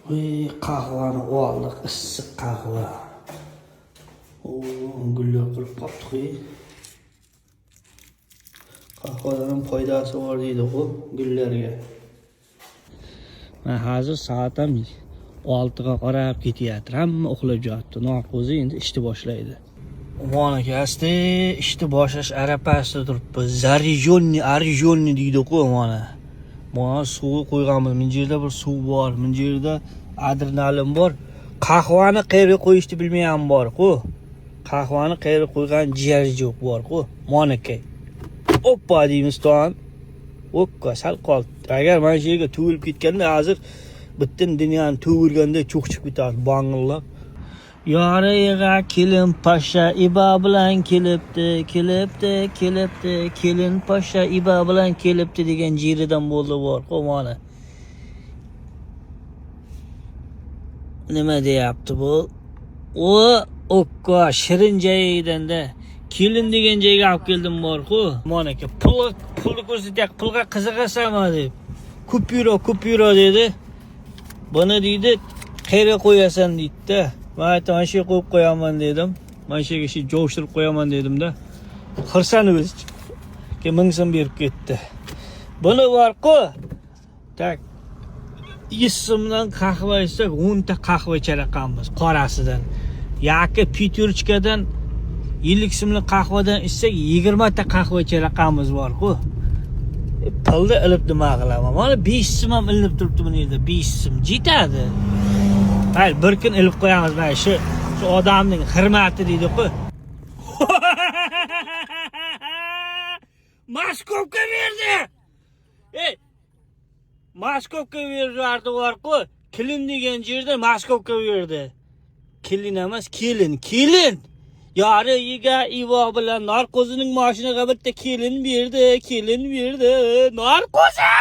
Qahvani oldik, issiq qahva. Gullar qilib qopdik. Qahvadan foydasi bor deydi-ku gullarga. Men hozir soatim 6 ga qarab ketyapti. Hamma uxlab yotdi. Norqo'zi endi ishni boshlaydi. Umon akasi ishni boshlash arafasida turibdi. Zarijonni deydi-ku mana. Mana suv qo'yganmiz. Men yerda bir suv bor, men yerda adrenalin bor. Qahvani qayerga qo'yishni bilmayman bor-ku. Qahvani qayerga qo'ygan jiyari yo'q bor-ku. Monakay. Oppa deymiz to'an. Oppa sal qoldi. Agar mana shu yerga tuvilib ketganda hozir butun dunyoni tuvilganda cho'qchib ketadi bang'illab. Yoriga kelin pasha ibo bilan kelibdi. Kelin pasha ibo bilan kelibdi degan jeridan bo'ldi bor-ku mana. Nima deyapti bu? Okka shirin joyidan-da kelin degan joyga olib keldim bor-ku. Mana aka pulni ko'rsatyapti. Pulga qiziqasanmi deb. Kupyura dedi. Buni deydi, qayerga qo'yasan deydi-da. Men aytdim, mana shu yerga qo'yib qo'yaman dedim. Mana shu yerga jo'shtirib qo'yaman dedim-da. Xirsani o'zi. Ke 1000 so'm berib ketdi. Buni bor-ku. Tak 100 so'mdan qahva ichsak 10 ta qahva icharaqamiz qorasidan. Yoki Peterchkadan 50 so'mlik qahvadan ichsak 20 ta qahva icharaqamiz bor-ku. Pulni ilib nima qilaman? Mana 5 so'm ham ilinib turibdi bu yerda. 5 so'm yetadi. Hayır, bir kun ilib qo'yamiz mana shu odamning hurmati deydi-ku. Maskovga berdi. Maskovga berdi bor-ku. Kelin degan yerda Maskovga berdi. Kelin emas, kelin. Yoriga ivo bilan Norqo'zining mashinaga bitta kelin berdi. Norqo'zi!